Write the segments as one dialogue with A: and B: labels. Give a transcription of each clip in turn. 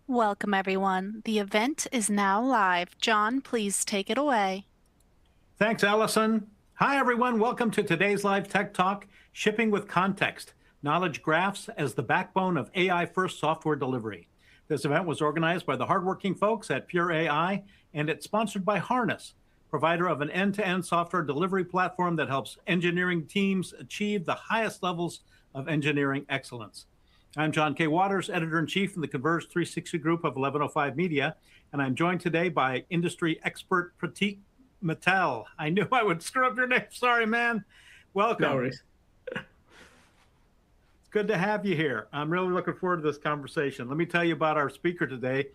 A: Welcome, everyone. The event is now live. John, please take it away.
B: Thanks, Allison. Hi, everyone. Welcome to today's live Tech Talk, Shipping with Context, Knowledge Graphs as the backbone of AI-first software delivery. This event was organized by the hardworking folks at Pure AI, and it's sponsored by Harness, provider of an end-to-end software delivery platform that helps engineering teams achieve the highest levels of engineering excellence. I'm John K. Waters, Editor-in-Chief in the Converge 360 Group of 1105 Media, and I'm joined today by industry expert Prateek Mittal. I knew I would screw up your name. Sorry, man. Welcome.
C: No worries.
B: It's good to have you here. I'm really looking forward to this conversation. Let me tell you about our speaker today.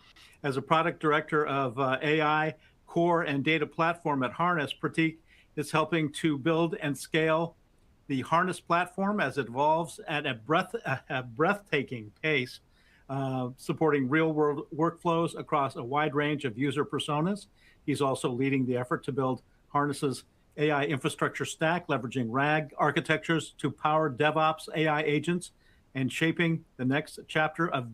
B: As a product director of AI, core, and data platform at Harness, Prateek is helping to build and scale the Harness platform as it evolves at a breathtaking pace, supporting real-world workflows across a wide range of user personas. He's also leading the effort to build Harness's AI infrastructure stack, leveraging RAG architectures to power DevOps AI agents and shaping the next chapter of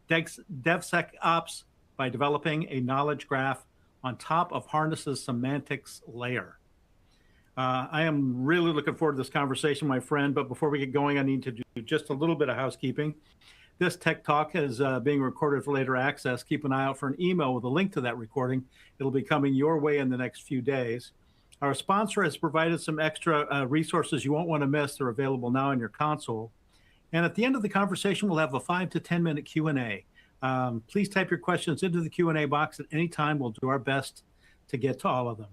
B: DevSecOps by developing a knowledge graph on top of Harness's semantics layer. I am really looking forward to this conversation, my friend, but before we get going, I need to do just a little bit of housekeeping. This Tech Talk is being recorded for later access. Keep an eye out for an email with a link to that recording. It'll be coming your way in the next few days. Our sponsor has provided some extra resources you won't want to miss. They're available now in your console. And at the end of the conversation, we'll have a 5 to 10 minute Q&A. Please type your questions into the Q&A box at any time. We'll do our best to get to all of them.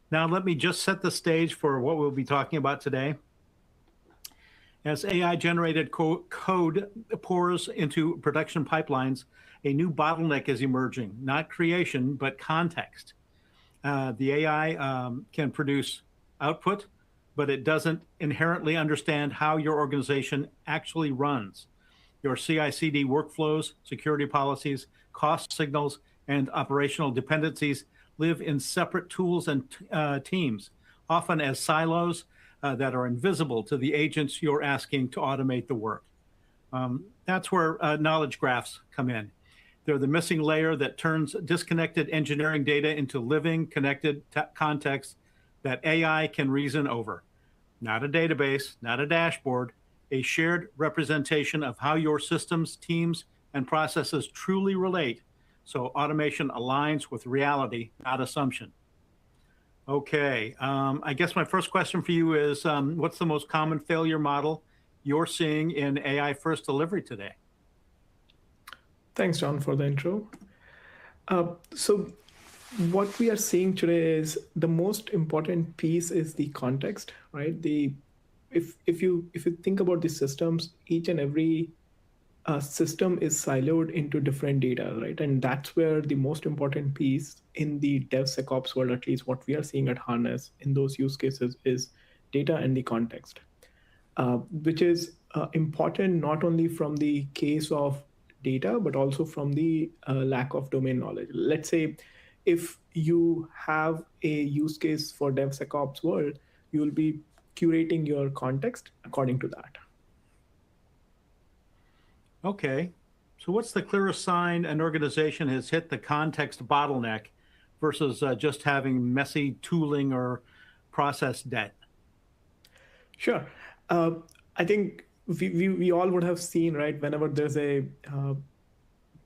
B: Now, let me just set the stage for what we'll be talking about today. As AI-generated code pours into production pipelines, a new bottleneck is emerging, not creation, but context. The AI can produce output, but it doesn't inherently understand how your organization actually runs. Your CI/CD workflows, security policies, cost signals, and operational dependencies live in separate tools and teams, often as silos that are invisible to the agents you're asking to automate the work. That's where knowledge graphs come in. They're the missing layer that turns disconnected engineering data into living, connected context that AI can reason over. Not a database, not a dashboard, a shared representation of how your systems, teams, and processes truly relate, so automation aligns with reality, not assumption. Okay, I guess my first question for you is, what's the most common failure model you're seeing in AI-first delivery today?
C: Thanks, John, for the intro. So what we are seeing today is the most important piece is the context, right? If you think about the systems, each and every system is siloed into different data, right? And that's where the most important piece in the DevSecOps world, at least what we are seeing at Harness in those use cases, is data and the context, which is important not only from the case of data, but also from the lack of domain knowledge. Let's say if you have a use case for DevSecOps world, you will be curating your context according to that.
B: Okay, so what's the clearest sign an organization has hit the context bottleneck versus just having messy tooling or process debt?
C: Sure. I think we all would have seen, right, whenever there's a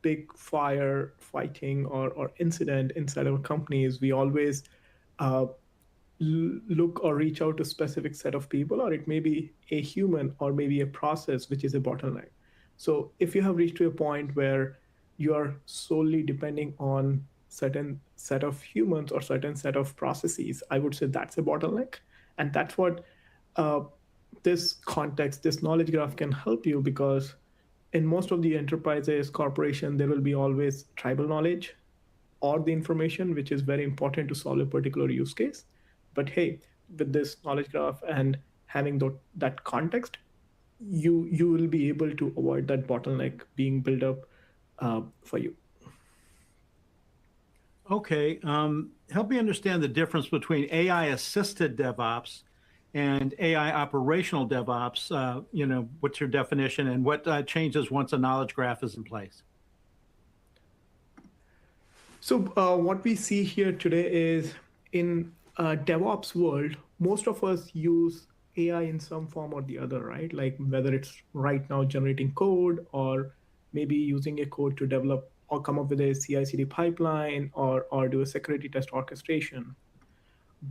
C: big fire, fighting, or incident inside our companies, we always look or reach out to a specific set of people, or it may be a human or maybe a process, which is a bottleneck. So if you have reached to a point where you are solely depending on certain set of humans or certain set of processes, I would say that's a bottleneck. And that's what this context, this knowledge graph can help you, because in most of the enterprises, corporation, there will be always tribal knowledge or the information, which is very important to solve a particular use case. But hey, with this knowledge graph and having that context, you will be able to avoid that bottleneck being built up for you.
B: Okay, help me understand the difference between AI-assisted DevOps and AI operational DevOps. What's your definition, and what changes once a knowledge graph is in place?
C: So what we see here today is in DevOps world, most of us use AI in some form or the other, right? Like whether it's right now generating code or maybe using a code to develop or come up with a CI/CD pipeline or do a security test orchestration.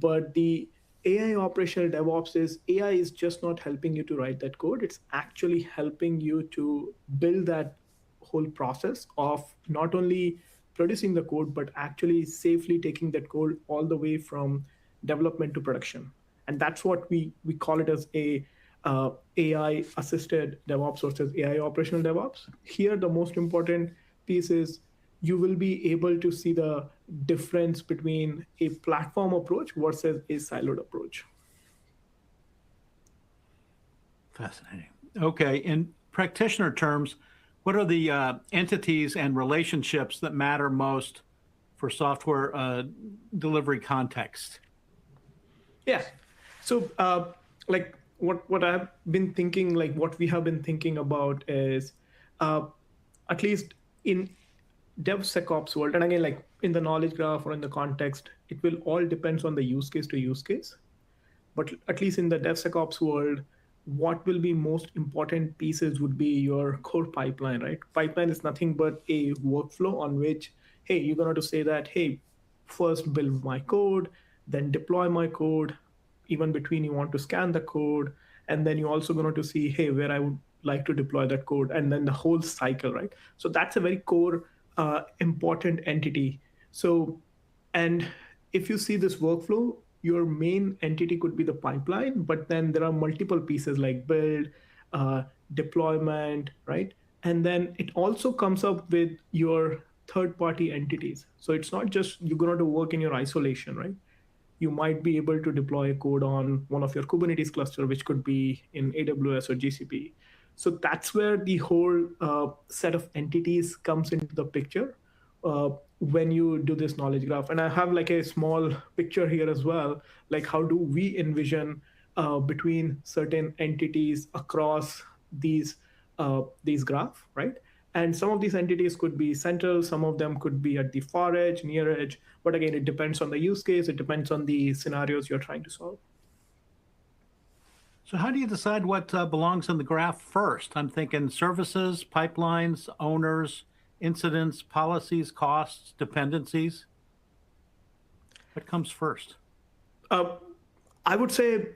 C: But the AI operational DevOps is AI is just not helping you to write that code. It's actually helping you to build that whole process of not only producing the code, but actually safely taking that code all the way from development to production. And that's what we call it as a AI assisted DevOps versus AI operational DevOps. Here, the most important piece is you will be able to see the difference between a platform approach versus a siloed approach.
B: Fascinating. Okay, in practitioner terms, what are the entities and relationships that matter most for software delivery context?
C: Yeah. So, like what I've been thinking, like what we have been thinking about is, at least in DevSecOps world, and again, like in the knowledge graph or in the context, it will all depends on the use case to use case. But at least in the DevSecOps world, what will be most important pieces would be your core pipeline, right? Pipeline is nothing but a workflow on which, hey, you're going to say that, hey, first build my code, then deploy my code. Even between, you want to scan the code, and then you're also going to see, hey, where I would like to deploy that code, and then the whole cycle, right? So that's a very core important entity. So, and if you see this workflow, your main entity could be the pipeline, but then there are multiple pieces like build, deployment, right? And then it also comes up with your third party entities. So it's not just you're going to work in your isolation, right? You might be able to deploy code on one of your Kubernetes cluster, which could be in AWS or GCP. So that's where the whole set of entities comes into the picture when you do this knowledge graph. And I have like a small picture here as well, like how do we envision between certain entities across these graph, right? And some of these entities could be central, some of them could be at the far edge, near edge. But again, it depends on the use case, it depends on the scenarios you're trying to solve.
B: So how do you decide what belongs in the graph first? I'm thinking services, pipelines, owners, incidents, policies, costs, dependencies. What comes first?
C: I would say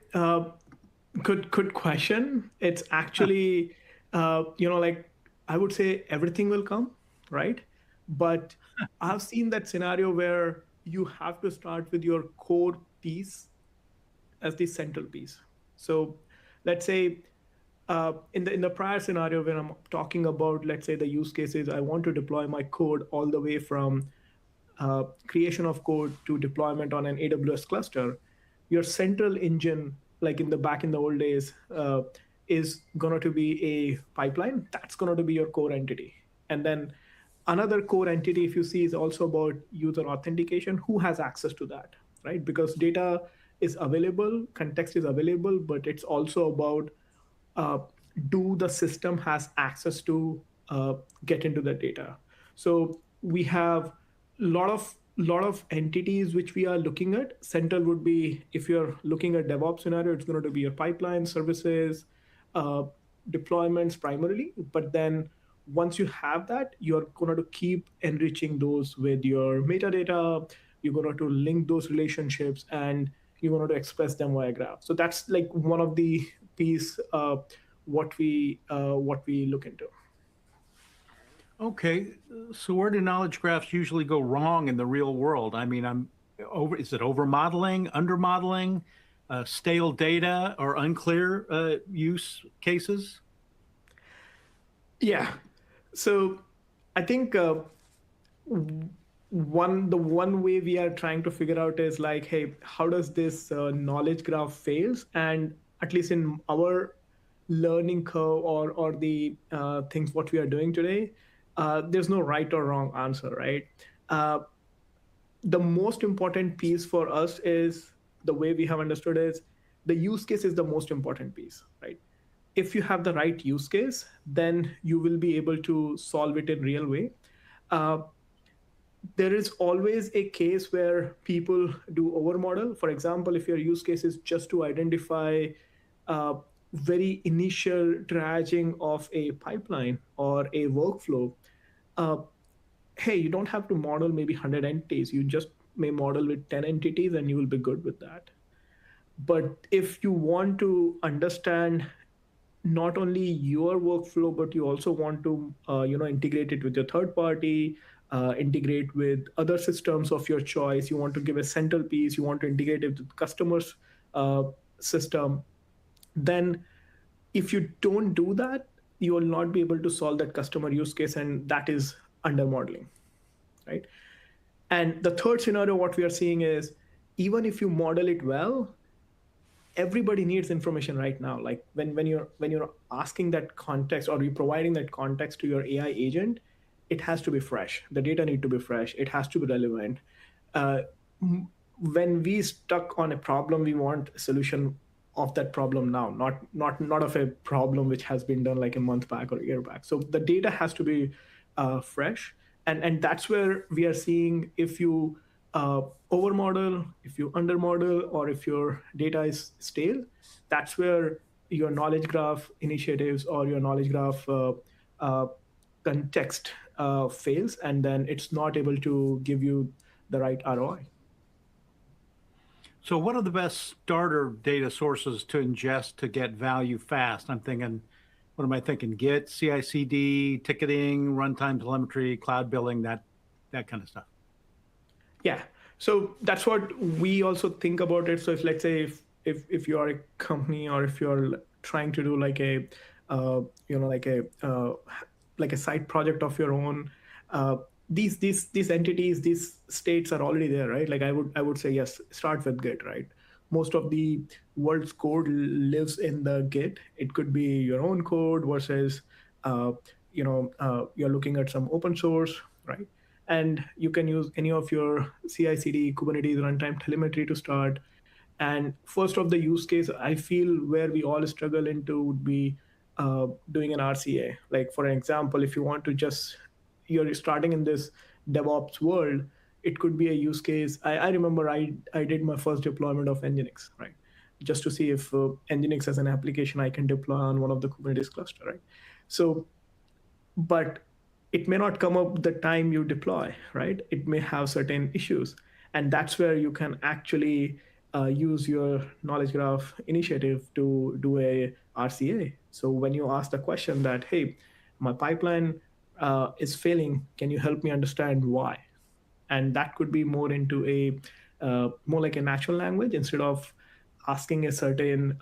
C: good question. It's actually like I would say everything will come, right? But I've seen that scenario where you have to start with your core piece as the central piece. So let's say in the prior scenario when I'm talking about, let's say the use cases, I want to deploy my code all the way from creation of code to deployment on an AWS cluster. Your central engine, like in the old days, is going to be a pipeline. That's going to be your core entity. And then another core entity, if you see, is also about user authentication. Who has access to that, right? Because data is available, context is available, but it's also about do the system has access to get into the data. So we have lot of entities which we are looking at. Central would be, if you're looking at DevOps scenario, it's going to be your pipeline, services, deployments primarily. But then once you have that, you're going to keep enriching those with your metadata. You're going to link those relationships, and you're going to express them via graph. So that's like one of the piece what we look into.
B: Okay, so where do knowledge graphs usually go wrong in the real world? I mean, is it overmodeling, undermodeling, stale data, or unclear use cases?
C: Yeah. So I think the one way we are trying to figure out is like, hey, how does this knowledge graph fails? And at least in our learning curve or the things what we are doing today, there's no right or wrong answer, right? The most important piece for us is the way we have understood is the use case is the most important piece, right? If you have the right use case, then you will be able to solve it in real way. there is always a case where people do overmodel. For example, if your use case is just to identify uh, very initial triaging of a pipeline or a workflow, uh, hey, you don't have to model maybe 100 entities. You just may model with 10 entities and you will be good with that. But if you want to understand not only your workflow, but you also want to integrate it with your third party, integrate with other systems of your choice. You want to give a central piece. You want to integrate it with customers' uh, system. Then, if you don't do that, you will not be able to solve that customer use case, and that is under modeling, right? And the third scenario, what we are seeing is even if you model it well, everybody needs information right now. Like when you're asking that context or you're providing that context to your AI agent, it has to be fresh. The data need to be fresh. It has to be relevant. uh, when we stuck on a problem, we want a solution of that problem now, not of a problem which has been done like a month back or a year back. So the data has to be fresh, and that's where we are seeing if you over model, if you under model, or if your data is stale, that's where your knowledge graph initiatives or your knowledge graph uh, context fails, and then it's not able to give you the right ROI.
B: So what are the best starter data sources to ingest to get value fast? What am I thinking? Git, CI/CD, ticketing, runtime telemetry, cloud billing, that kind of stuff.
C: Yeah. So that's what we also think about it. So if let's say if you are a company or if you're trying to do like a like a side project of your own, these entities, these states are already there, right? Like I would say yes, start with Git, right? Most of the world's code lives in the Git. It could be your own code versus you're looking at some open source, right? And you can use any of your CI/CD, Kubernetes runtime telemetry to start. And first of the use case, I feel where we all struggle into would be doing an RCA. Like for example, if you want to just you're starting in this DevOps world, it could be a use case. I remember I did my first deployment of Nginx, right? Just to see if Nginx as an application I can deploy on one of the Kubernetes cluster, right? So but it may not come up the time you deploy, right? It may have certain issues. And that's where you can actually use your knowledge graph initiative to do a RCA. So when you ask the question that, hey, my pipeline is failing, can you help me understand why? And that could be more into a more like a natural language. Instead of asking a certain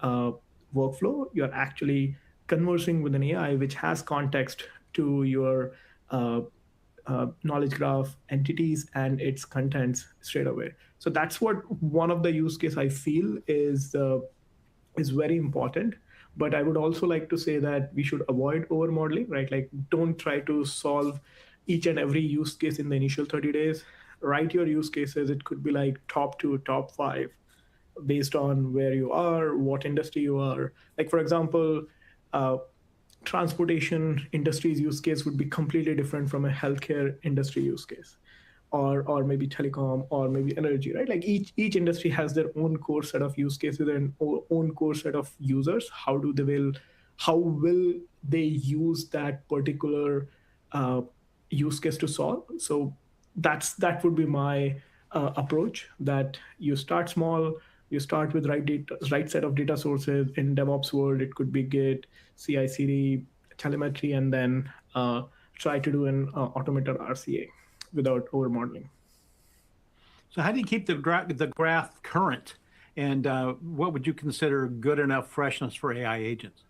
C: workflow, you're actually conversing with an AI which has context to your uh, knowledge graph entities and its contents straight away. So that's what one of the use case I feel is very important. But I would also like to say that we should avoid over modeling, right? Like don't try to solve each and every use case in the initial 30 days. Write your use cases. It could be like top 2, top 5 based on where you are, what industry you are. Like for example, uh, transportation industry's use case would be completely different from a healthcare industry use case, or maybe telecom, or maybe energy, right? Like each industry has their own core set of use cases and own core set of users. How will they use that particular uh, use case to solve? So that would be my approach, that you start small, you start with right set of data sources. In DevOps world, it could be Git, CI/CD, telemetry, and then try to do an automated RCA without over modeling.
B: So how do you keep the graph current? And what would you consider good enough freshness for AI agents?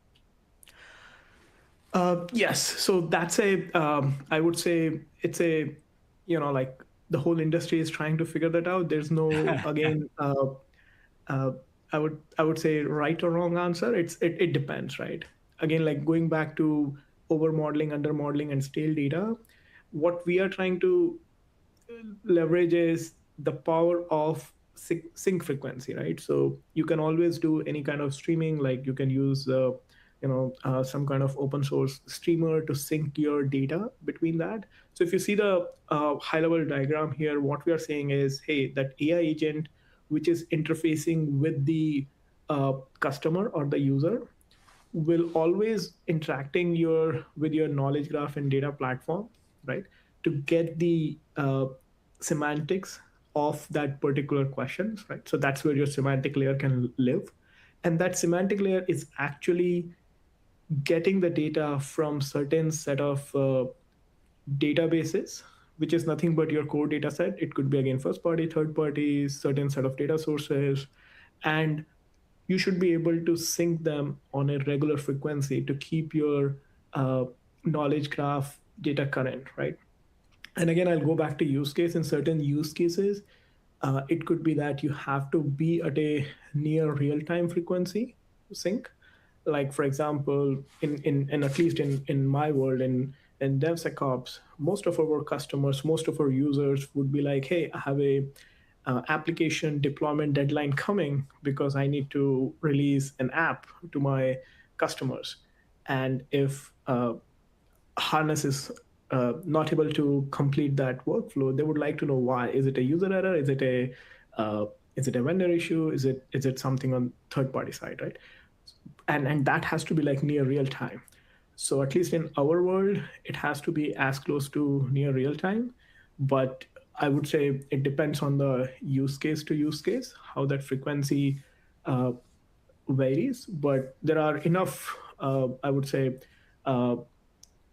C: Yes, so that's I would say it's like the whole industry is trying to figure that out. There's no, again, uh, I would say right or wrong answer. It depends, right? Again, like going back to over modeling, under modeling, and stale data, what we are trying to leverage is the power of sync frequency, right? So you can always do any kind of streaming, like you can use some kind of open source streamer to sync your data between that. So if you see the high level diagram here, what we are saying is, hey, that AI agent, which is interfacing with the customer or the user, will always interacting with your knowledge graph and data platform, right, to get the semantics of that particular questions, right? So that's where your semantic layer can live, and that semantic layer is actually getting the data from certain set of databases, which is nothing but your core data set. It could be again first party, third party, certain set of data sources, and you should be able to sync them on a regular frequency to keep your knowledge graph data current, right? And again, I'll go back to use case. In certain use cases, it could be that you have to be at a near real-time frequency sync. Like for example, in at least in my world, in DevSecOps, most of our customers, most of our users would be like, hey, I have a application deployment deadline coming because I need to release an app to my customers. And if Harness is not able to complete that workflow, they would like to know why. Is it a user error? Is it a vendor issue? Is it something on third party side, right? And that has to be like near real time. So at least in our world, it has to be as close to near real time. But I would say it depends on the use case to use case, how that frequency varies. But there are enough, I would say,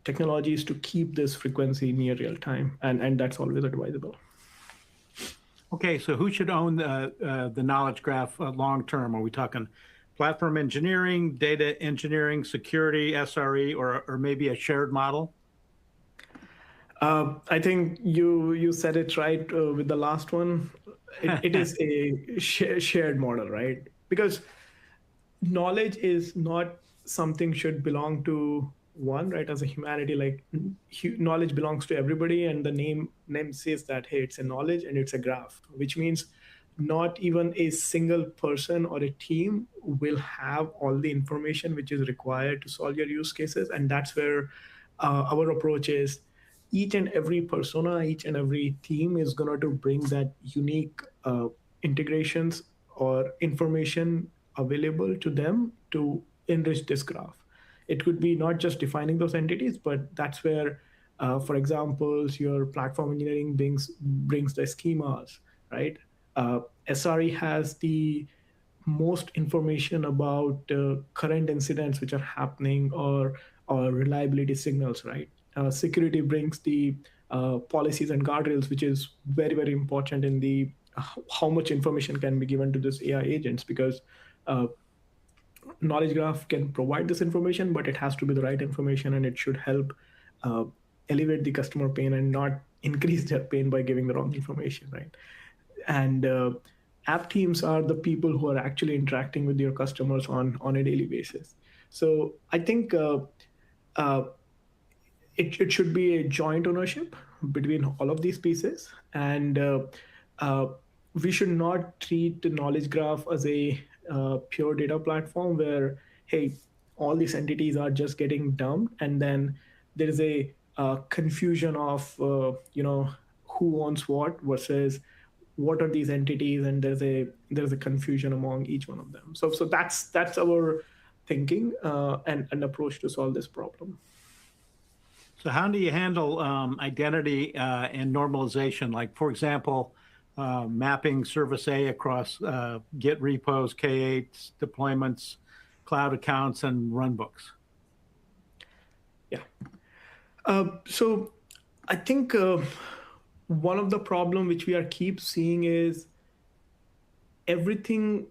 C: technologies to keep this frequency near real time, and that's always advisable.
B: Okay, so who should own the knowledge graph long term? Are we talking platform engineering, data engineering, security, SRE, or maybe a shared model?
C: I think you said it right with the last one. It is a shared model, right? Because knowledge is not something should belong to one, right? As a humanity, like knowledge belongs to everybody, and the name says that, hey, it's a knowledge and it's a graph, which means not even a single person or a team will have all the information which is required to solve your use cases. And that's where our approach is. Each and every persona, each and every team is going to bring that unique integrations or information available to them to enrich this graph. It could be not just defining those entities, but that's where, for example, your platform engineering brings the schemas, right? SRE has the most information about current incidents which are happening or reliability signals, right? Security brings the policies and guardrails, which is very, very important in the how much information can be given to this AI agents, because knowledge graph can provide this information, but it has to be the right information, and it should help elevate the customer pain and not increase their pain by giving the wrong information, right? And app teams are the people who are actually interacting with your customers on a daily basis. So I think it should be a joint ownership between all of these pieces, and we should not treat the knowledge graph as a pure data platform where, hey, all these entities are just getting dumped, and then there is a confusion of who owns what versus what are these entities, and there's a confusion among each one of them. So that's our thinking and an approach to solve this problem.
B: So how do you handle identity and normalization? Like, for example, mapping service A across Git repos, K8s, deployments, cloud accounts, and runbooks?
C: Yeah. So I think one of the problem which we are keep seeing is everything,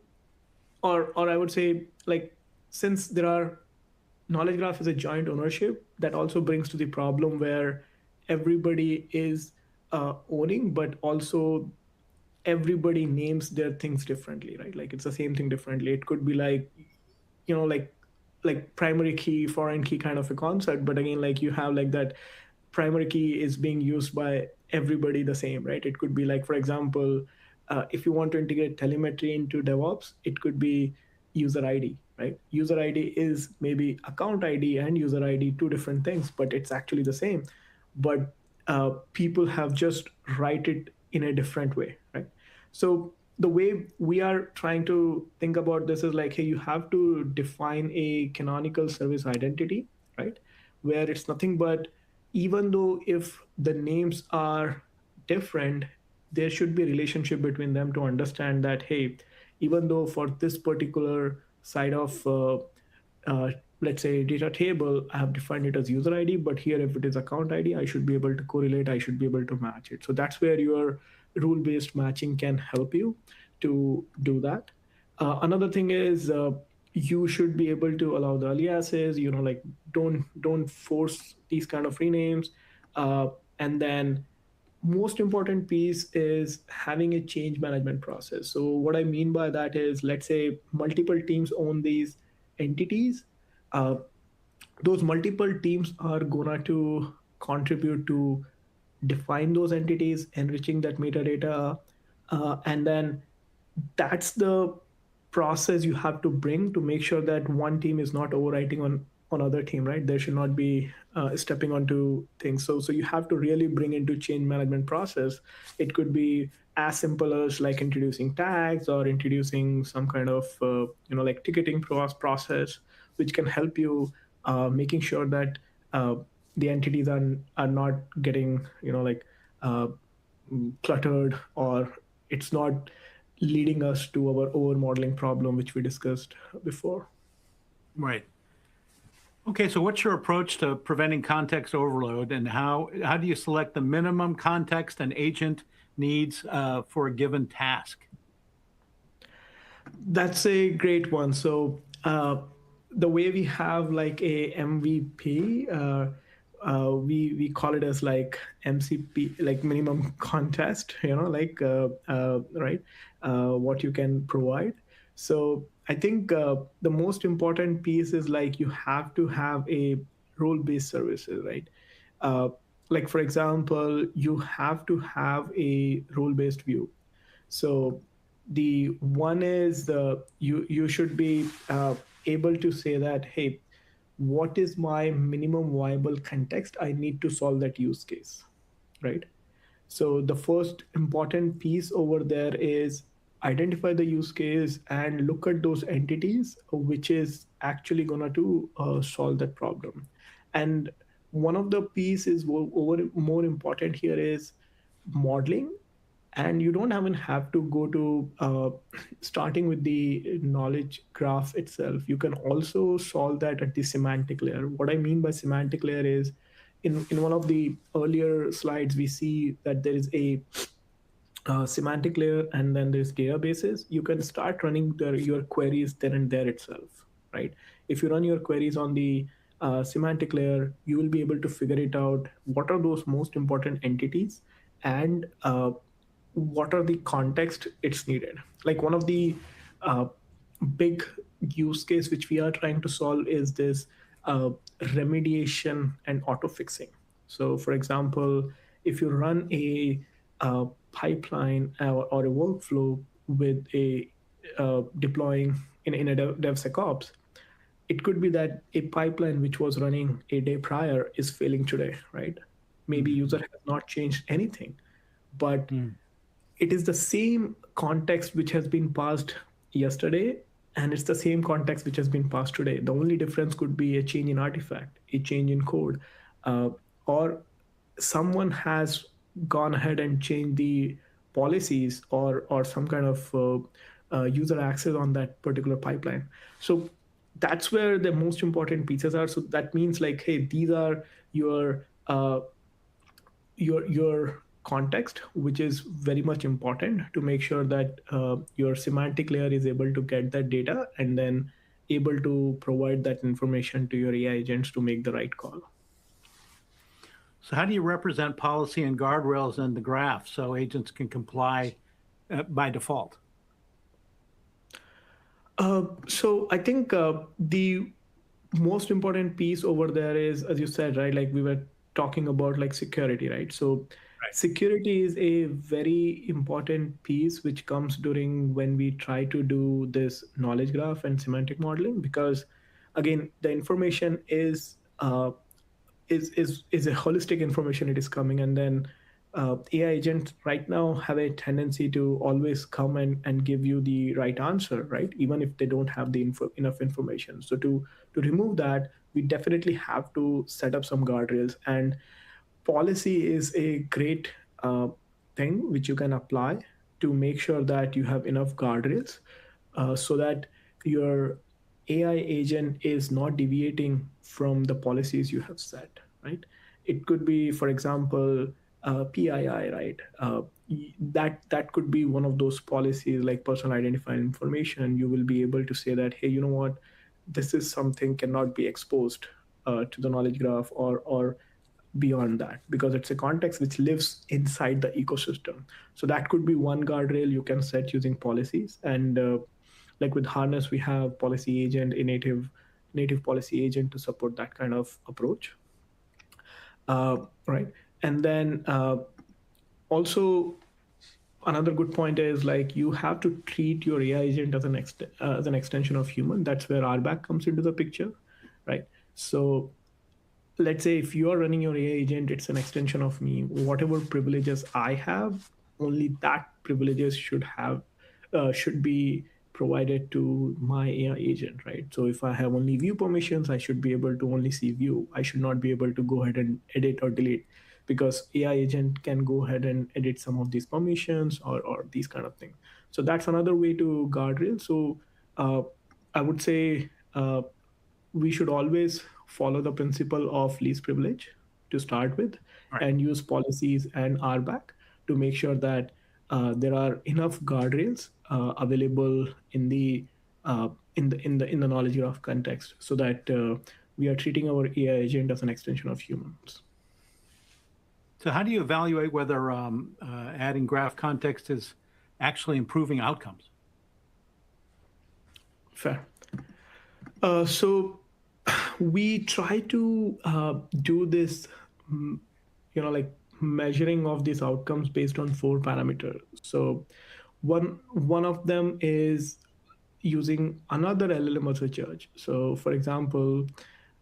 C: or I would say, like, since there are knowledge graph is a joint ownership, that also brings to the problem where everybody is owning, but also everybody names their things differently, right? Like it's the same thing differently. It could be like, like primary key, foreign key kind of a concept, but again, like you have like that primary key is being used by everybody the same, right? It could be like, for example, if you want to integrate telemetry into DevOps, it could be user ID, right? User ID is maybe account ID and user ID, two different things, but it's actually the same. But people have just write it in a different way, right? So the way we are trying to think about this is like, hey, you have to define a canonical service identity, right? Where it's nothing but, even though if the names are different, there should be a relationship between them to understand that, hey, even though for this particular side of uh, let's say data table, I have defined it as user ID, but here if it is account ID, I should be able to correlate, I should be able to match it. So that's where your rule-based matching can help you to do that. Another thing is you should be able to allow the aliases, like don't force these kind of renames. And then most important piece is having a change management process. So what I mean by that is, let's say multiple teams own these entities. uh, those multiple teams are gonna to contribute to define those entities, enriching that metadata, and then that's the process you have to bring to make sure that one team is not overwriting on other team, right? There should not be stepping onto things. So you have to really bring into change management process. It could be as simple as like introducing tags or introducing some kind of like ticketing process, which can help you making sure that uh, the entities are not getting like uh, cluttered, or it's not leading us to our over modeling problem, which we discussed before.
B: Right. Okay, so what's your approach to preventing context overload, and how do you select the minimum context and agent needs for a given task?
C: That's a great one. So the way we have like a MVP, we call it as like MCP, like minimum contest, right, what you can provide. So I think the most important piece is like you have to have a role-based services, right? Uh, like for example, you have to have a role-based view. So the one is you should be able to say that, hey, what is my minimum viable context I need to solve that use case, right? So the first important piece over there is identify the use case and look at those entities which is actually gonna to solve that problem. And one of the pieces over more important here is modeling. And you don't even have to go to starting with the knowledge graph itself. You can also solve that at the semantic layer. What I mean by semantic layer is, in one of the earlier slides we see that there is a semantic layer, and then there's databases. You can start running your queries then and there itself, right? If you run your queries on the semantic layer, you will be able to figure it out, what are those most important entities, and what are the context it's needed. Like one of the uh, big use case which we are trying to solve is this remediation and auto fixing. So for example, if you run a pipeline or a workflow with a deploying in a DevSecOps, it could be that a pipeline which was running a day prior is failing today, right? Maybe user has not changed anything, but it is the same context which has been passed yesterday, and it's the same context which has been passed today. The only difference could be a change in artifact, a change in code, or someone has gone ahead and changed the policies or some kind of user access on that particular pipeline. So that's where the most important pieces are. So that means like, hey, these are your context, which is very much important to make sure that your semantic layer is able to get that data and then able to provide that information to your AI agents to make the right call.
B: So how do you represent policy and guardrails in the graph so agents can comply by default?
C: So I think the most important piece over there is, as you said, right, like we were talking about like security, right? So Security is a very important piece which comes during when we try to do this knowledge graph and semantic modeling, because again, the information is a holistic information. It is coming, and then AI agents right now have a tendency to always come and give you the right answer, right? Even if they don't have the enough information. So to remove that, we definitely have to set up some guardrails, and policy is a great thing which you can apply to make sure that you have enough guardrails so that your AI agent is not deviating from the policies you have set, right? It could be, for example, PII, right? That could be one of those policies like personal identifying information. You will be able to say that, hey, you know what, this is something cannot be exposed to the knowledge graph or beyond that, because it's a context which lives inside the ecosystem. So that could be one guardrail you can set using policies. And like with Harness, we have policy agent, a native policy agent to support that kind of approach. Right. And then also another good point is like you have to treat your AI agent as an extension of human. That's where RBAC comes into the picture, right? So let's say if you are running your AI agent, it's an extension of me. Whatever privileges I have, only that privileges should be provided to my AI agent, right? So if I have only view permissions, I should be able to only see view. I should not be able to go ahead and edit or delete, because AI agent can go ahead and edit some of these permissions or these kind of things. So that's another way to guardrail. So I would say we should always follow the principle of least privilege to start with,
B: Right.
C: and use policies and RBAC to make sure that there are enough guardrails available in the knowledge graph context, so that we are treating our AI agent as an extension of humans.
B: So how do you evaluate whether adding graph context is actually improving outcomes?
C: Fair. So we try to do this, like measuring of these outcomes based on 4 parameters. So one of them is using another LLM as a judge. So for example,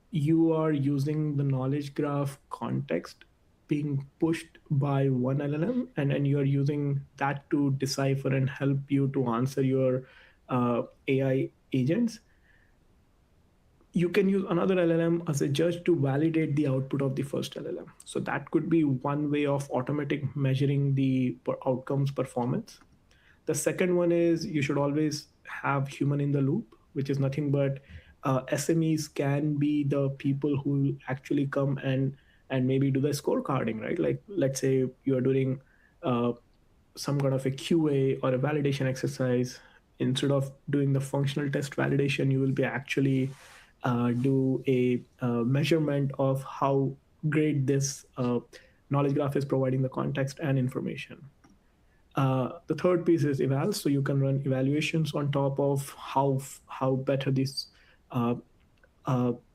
C: you are using the knowledge graph context being pushed by one LLM, and then you are using that to decipher and help you to answer your AI agents. You can use another LLM as a judge to validate the output of the first LLM. So that could be one way of automatic measuring the outcomes performance. The second one is you should always have human in the loop, which is nothing but SMEs can be the people who actually come and maybe do the scorecarding, right? Like let's say you are doing some kind of a QA or a validation exercise. Instead of doing the functional test validation, you will be actually do a measurement of how great this knowledge graph is providing the context and information. The third piece is evals, so you can run evaluations on top of how better this,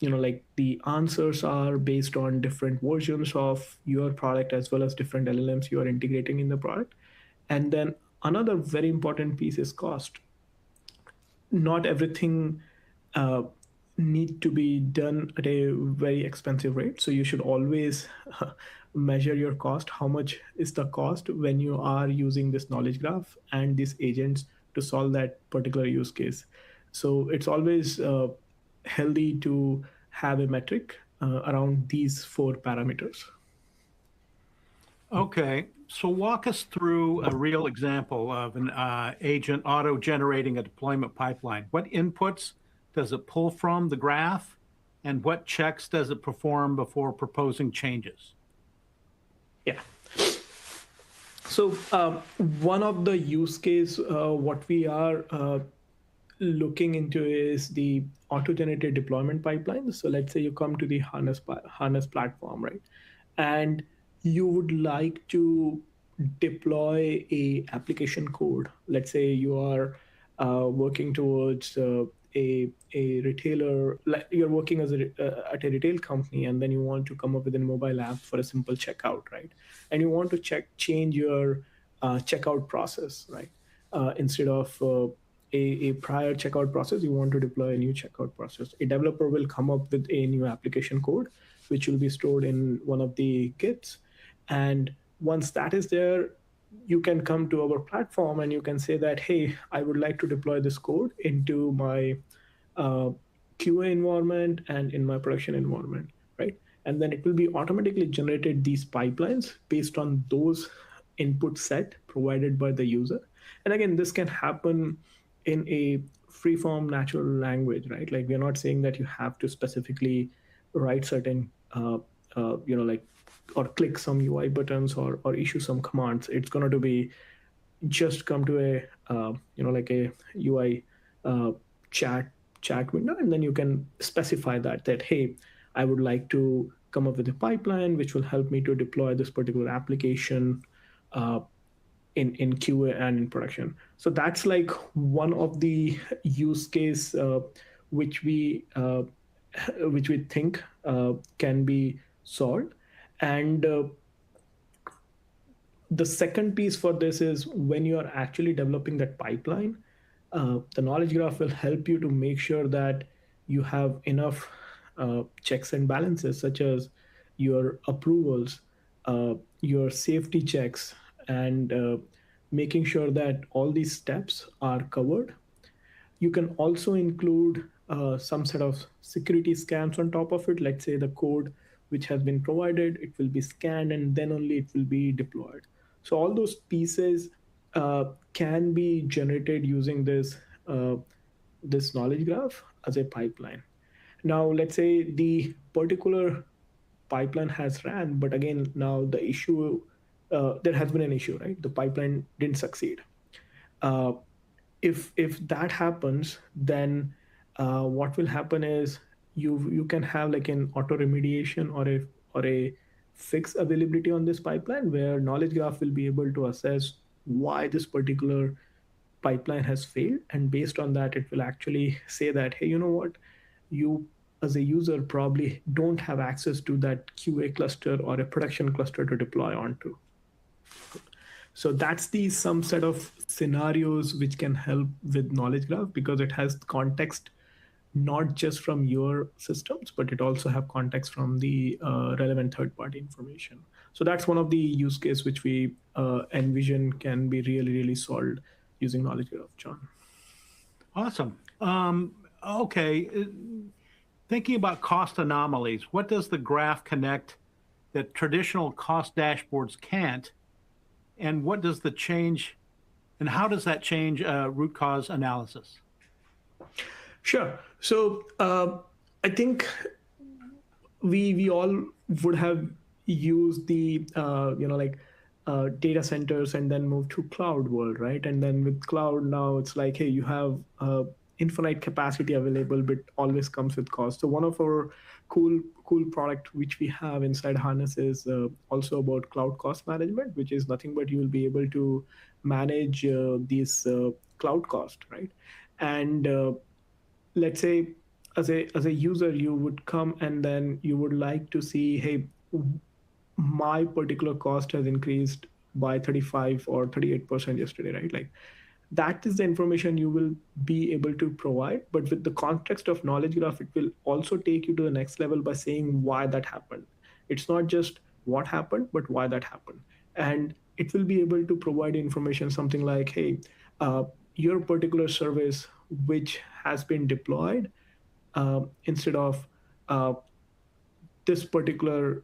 C: like the answers are based on different versions of your product as well as different LLMs you are integrating in the product. And then another very important piece is cost. Not everything need to be done at a very expensive rate. So you should always measure your cost. How much is the cost when you are using this knowledge graph and these agents to solve that particular use case? So it's always healthy to have a metric around these 4 parameters.
B: Okay, so walk us through a real example of an agent auto-generating a deployment pipeline. What inputs does it pull from the graph, and what checks does it perform before proposing changes?
C: Yeah. So one of the use case, what we are looking into is the auto-generated deployment pipeline. So let's say you come to the Harness platform, right? And you would like to deploy a application code. Let's say you are working towards a retailer, like you're working as at a retail company, and then you want to come up with a mobile app for a simple checkout, right? And you want to change your checkout process, right? Instead of a prior checkout process, you want to deploy a new checkout process. A developer will come up with a new application code, which will be stored in one of the Gits. And once that is there, you can come to our platform and you can say that, hey, I would like to deploy this code into my uh, QA environment and in my production environment, right? And then it will be automatically generated these pipelines based on those input set provided by the user. And again, this can happen in a free-form natural language, right? Like we're not saying that you have to specifically write certain, like, or click some UI buttons or issue some commands. It's going to be just come to a like a UI uh, chat window, and then you can specify that hey, I would like to come up with a pipeline which will help me to deploy this particular application uh, in QA and in production. So that's like one of the use case which we uh, which we think can be solved. And the second piece for this is when you are actually developing that pipeline, the knowledge graph will help you to make sure that you have enough checks and balances, such as your approvals, your safety checks, and making sure that all these steps are covered. You can also include some set of security scans on top of it. Let's say the code which has been provided, it will be scanned and then only it will be deployed. So all those pieces can be generated using this knowledge graph as a pipeline. Now, let's say the particular pipeline has ran, but again, now the issue, there has been an issue, right? The pipeline didn't succeed. Uh, if that happens, then what will happen is you can have like an auto remediation or a fix availability on this pipeline, where knowledge graph will be able to assess why this particular pipeline has failed, and based on that it will actually say that, hey, you know what, you as a user probably don't have access to that QA cluster or a production cluster to deploy onto. So that's the some set of scenarios which can help with knowledge graph, because it has context not just from your systems, but it also have context from the relevant third-party information. So that's one of the use case which we envision can be really solved using knowledge graph, John.
B: Awesome. Okay. Thinking about cost anomalies, what does the graph connect that traditional cost dashboards can't? And what does the change, and how does that change root cause analysis?
C: Sure. So I think we all would have used the data centers and then moved to cloud world, right? And then with cloud now, it's like, hey, you have infinite capacity available, but always comes with cost. So one of our cool product which we have inside Harness is also about cloud cost management, which is nothing but you will be able to manage these cloud cost, right? And let's say as a user, you would come and then you would like to see, hey, my particular cost has increased by 35 or 38% yesterday, right? Like that is the information you will be able to provide. But with the context of knowledge graph, it will also take you to the next level by saying why that happened. It's not just what happened, but why that happened. And it will be able to provide information, something like, hey, your particular service which has been deployed instead of this particular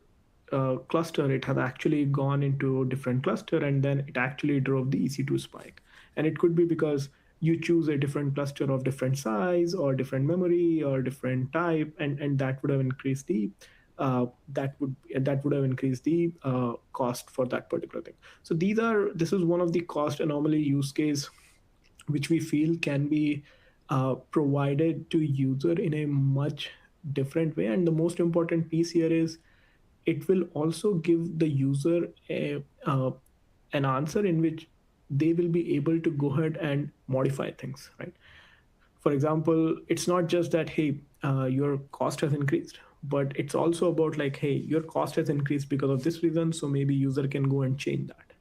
C: cluster, it has actually gone into a different cluster, and then it actually drove the EC2 spike. And it could be because you choose a different cluster of different size or different memory or different type, and that would have increased the cost for that particular thing. So this is one of the cost anomaly use case which we feel can be provided to user in a much different way. And the most important piece here is it will also give the user an answer in which they will be able to go ahead and modify things, right? For example, it's not just that, hey, your cost has increased, but it's also about like, hey, your cost has increased because of this reason, so maybe user can go and change that.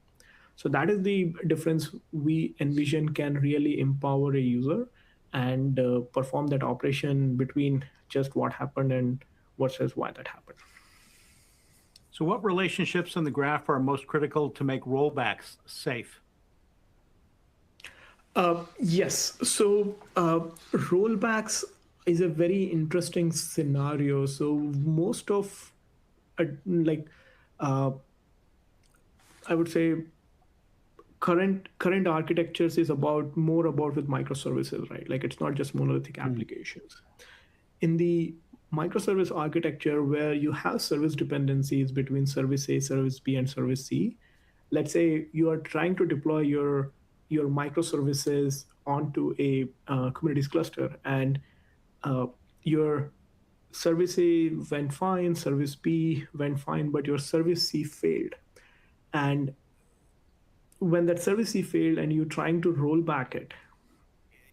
C: So that is the difference we envision can really empower a user and perform that operation between just what happened and versus why that happened.
B: So what relationships in the graph are most critical to make rollbacks safe?
C: Yes. So rollbacks is a very interesting scenario. So most of like I would say current architectures is about more about with microservices, right? Like it's not just monolithic applications. In the microservice architecture where you have service dependencies between service A, service B, and service C, let's say you are trying to deploy your microservices onto a Kubernetes cluster, and your service A went fine, service B went fine, but your service C failed. And when that service C failed and you're trying to roll back it,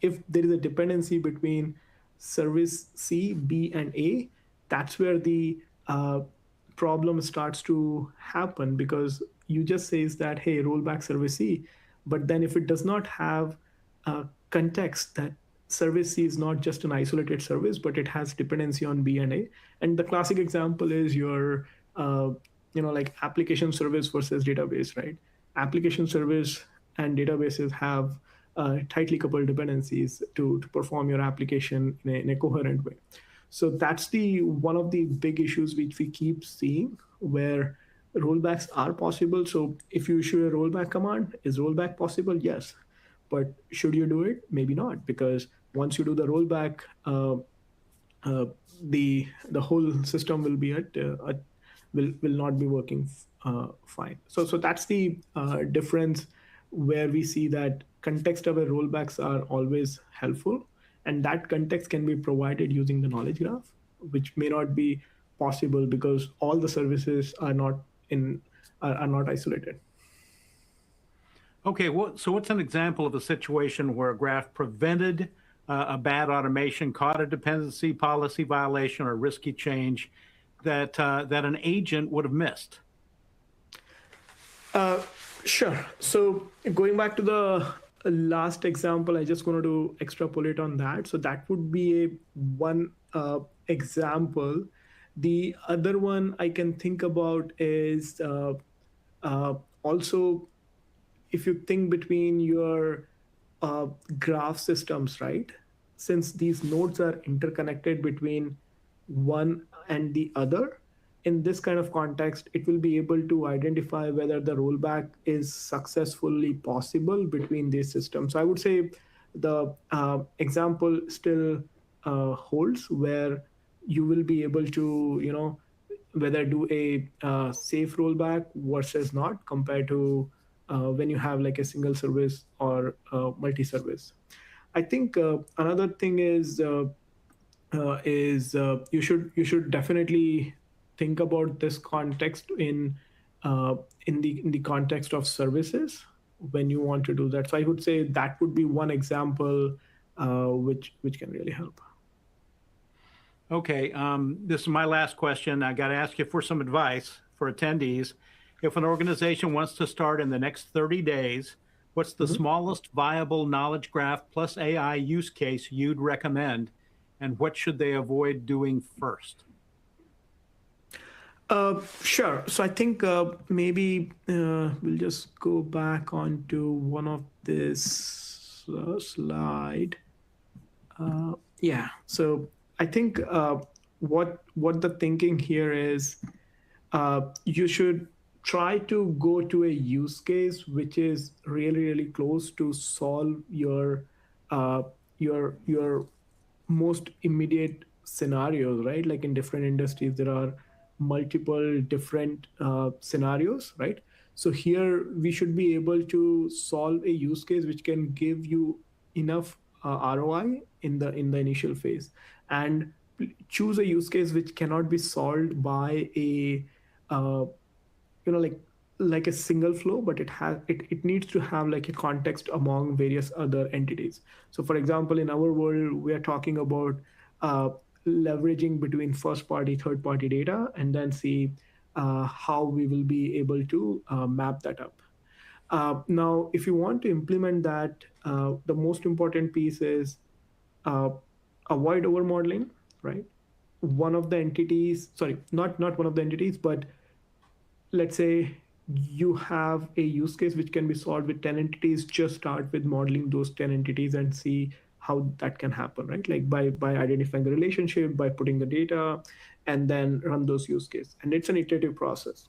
C: if there is a dependency between service C, B, and A, that's where the problem starts to happen, because you just says that, hey, roll back service C, but then if it does not have context that service C is not just an isolated service, but it has dependency on B and A. And the classic example is your, like application service versus database, right? Application service and databases have tightly coupled dependencies to perform your application in a coherent way. So that's the one of the big issues which we keep seeing, where rollbacks are possible. So if you issue a rollback command, is rollback possible? Yes. But should you do it? Maybe not, because once you do the rollback, the whole system will be will not be working fine. So that's the difference, where we see that context-aware rollbacks are always helpful, and that context can be provided using the knowledge graph, which may not be possible because all the services are not isolated.
B: Okay, so what's an example of a situation where a graph prevented a bad automation, caught a dependency policy violation or risky change that an agent would have missed?
C: Sure. So going back to the last example, I just wanted to extrapolate on that. So that would be a one example. The other one I can think about is also, if you think between your graph systems, right? Since these nodes are interconnected between one and the other, in this kind of context, it will be able to identify whether the rollback is successfully possible between these systems. So I would say the example still holds, where you will be able to, whether do a safe rollback versus not, compared to when you have like a single service or multi-service. I think another thing is you should definitely think about this context in the context of services when you want to do that. So I would say that would be one example which can really help.
B: Okay, this is my last question. I got to ask you for some advice for attendees. If an organization wants to start in the next 30 days, what's the smallest viable knowledge graph plus AI use case you'd recommend, and what should they avoid doing first?
C: Sure. So I think maybe we'll just go back onto one of this slide. Yeah. So I think what the thinking here is, you should try to go to a use case which is really close to solve your most immediate scenarios, right? Like in different industries, there are multiple different scenarios, right? So here we should be able to solve a use case which can give you enough ROI in the initial phase, and choose a use case which cannot be solved by a like like a single flow, but it needs to have like a context among various other entities. So for example, in our world, we are talking about uh, leveraging between first party, third party data, and then see how we will be able to map that up. Now, if you want to implement that, the most important piece is uh, avoid overmodeling, right? One of the entities, sorry, not one of the entities, but let's say you have a use case which can be solved with 10 entities. Just start with modeling those 10 entities and see how that can happen, right? Like by identifying the relationship, by putting the data, and then run those use cases. And it's an iterative process.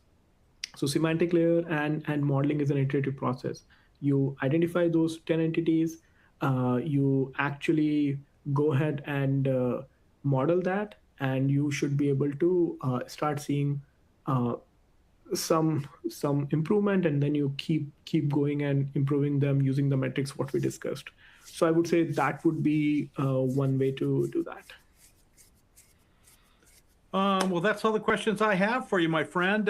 C: So semantic layer and modeling is an iterative process. You identify those 10 entities, you actually go ahead and model that, and you should be able to start seeing uh, some improvement, and then you keep going and improving them using the metrics what we discussed. So I would say that would be one way to do that.
B: Well, that's all the questions I have for you, my friend.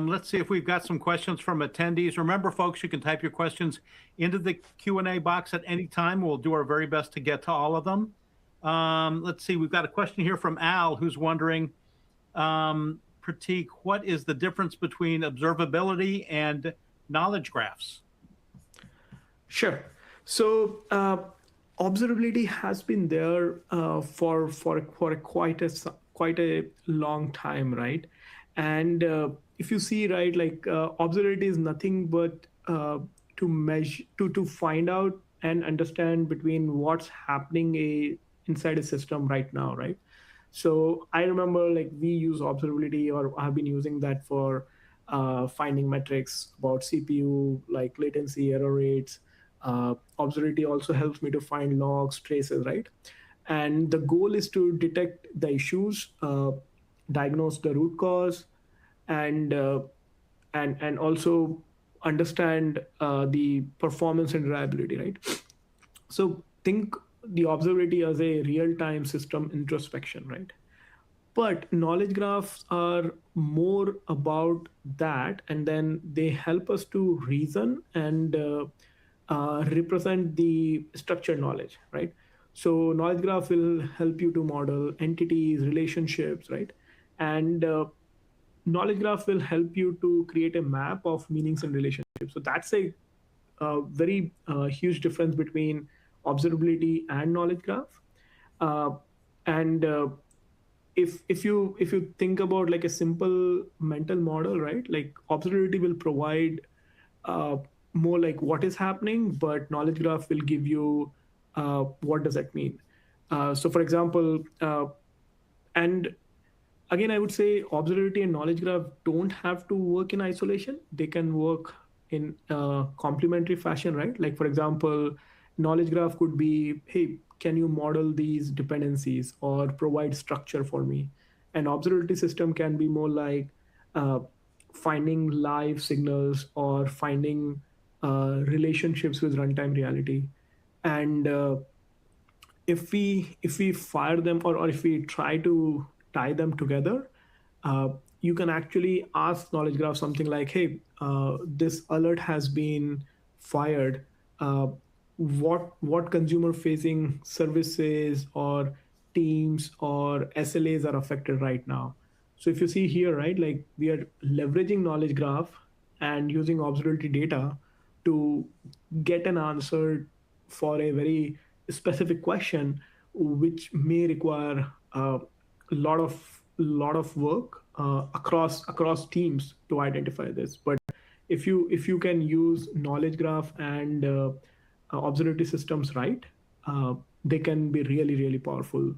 B: Let's see if we've got some questions from attendees. Remember, folks, you can type your questions into the Q&A box at any time. We'll do our very best to get to all of them. Let's see, we've got a question here from Al, who's wondering, Prateek, what is the difference between observability and knowledge graphs?
C: Sure. So observability has been there for quite a long time, right? And if you see, right, like observability is nothing but to measure, to find out and understand between what's happening inside a system right now, right? So I remember like we use observability, or I've been using that for finding metrics about CPU, like latency, error rates. Observability also helps me to find logs, traces, right? And the goal is to detect the issues, diagnose the root cause, and and also understand the performance and reliability, right? So think the observability as a real-time system introspection, right? But knowledge graphs are more about that, and then they help us to reason and represent the structured knowledge, right? So knowledge graph will help you to model entities, relationships, right? And knowledge graph will help you to create a map of meanings and relationships. So that's a very huge difference between observability and knowledge graph. And if you think about like a simple mental model, right? Like observability will provide more like what is happening, but knowledge graph will give you what does that mean. So for example, and again, I would say observability and knowledge graph don't have to work in isolation. They can work in a complementary fashion, right? Like for example, knowledge graph could be, hey, can you model these dependencies or provide structure for me? An observability system can be more like uh, finding live signals or finding relationships with runtime reality. And if we fire them, or if we try to tie them together, you can actually ask knowledge graph something like, hey, this alert has been fired. What consumer facing services or teams or SLAs are affected right now? So if you see here, right, like we are leveraging knowledge graph and using observability data to get an answer for a very specific question, which may require a lot of work across teams to identify this. But if you can use knowledge graph and observability systems right, they can be really powerful.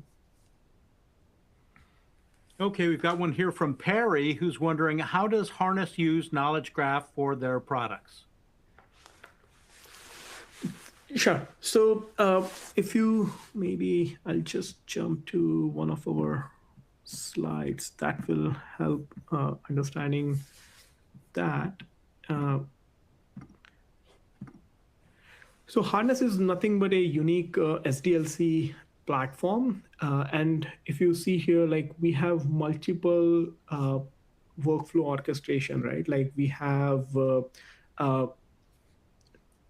B: Okay, we've got one here from Perry, who's wondering, how does Harness use knowledge graph for their products?
C: Sure. So if you, maybe I'll just jump to one of our slides that will help understanding that. So Harness is nothing but a unique SDLC platform. And if you see here, like we have multiple workflow orchestration, right? Like we have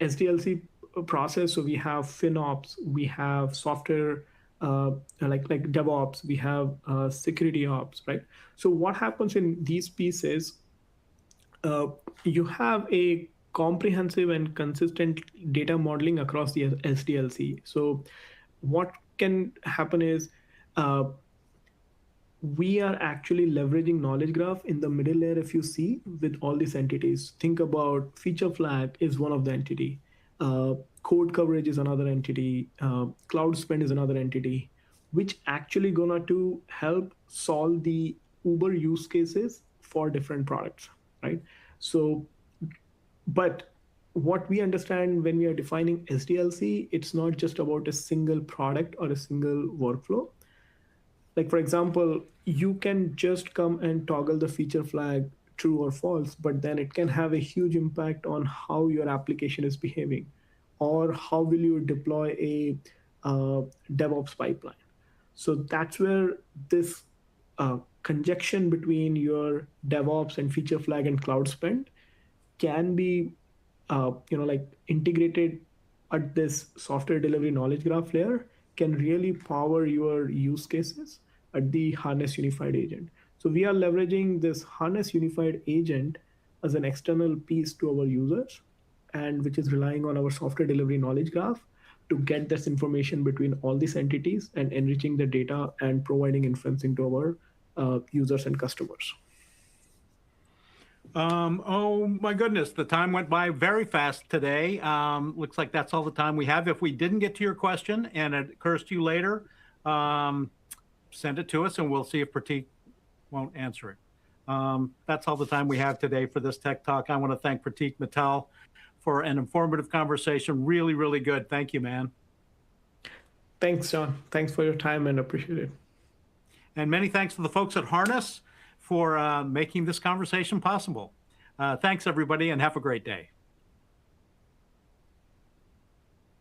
C: SDLC process, so we have FinOps, we have software like DevOps, we have security ops, right? So what happens in these pieces? You have a comprehensive and consistent data modeling across the SDLC. So what can happen is we are actually leveraging knowledge graph in the middle layer. If you see with all these entities, think about feature flag is one of the entity, code coverage is another entity, cloud spend is another entity, which actually gonna to help solve the Uber use cases for different products, right? So, but what we understand when we are defining SDLC, it's not just about a single product or a single workflow. Like for example, you can just come and toggle the feature flag true or false, but then it can have a huge impact on how your application is behaving, or how will you deploy a DevOps pipeline. So that's where this conjunction between your DevOps and feature flag and cloud spend can be like integrated at this software delivery knowledge graph layer, can really power your use cases at the Harness Unified Agent. So we are leveraging this Harness Unified Agent as an external piece to our users, and which is relying on our software delivery knowledge graph to get this information between all these entities and enriching the data and providing inferencing to our users and customers.
B: Oh my goodness, the time went by very fast today. Looks like that's all the time we have. If we didn't get to your question and it occurs to you later, send it to us and we'll see if Prateek won't answer it. That's all the time we have today for this Tech Talk. I want to thank Prateek Mittal for an informative conversation. Really, really good. Thank you, man.
C: Thanks, John. Thanks for your time and appreciate it.
B: And many thanks to the folks at Harness for making this conversation possible. Thanks, everybody, and have a great day.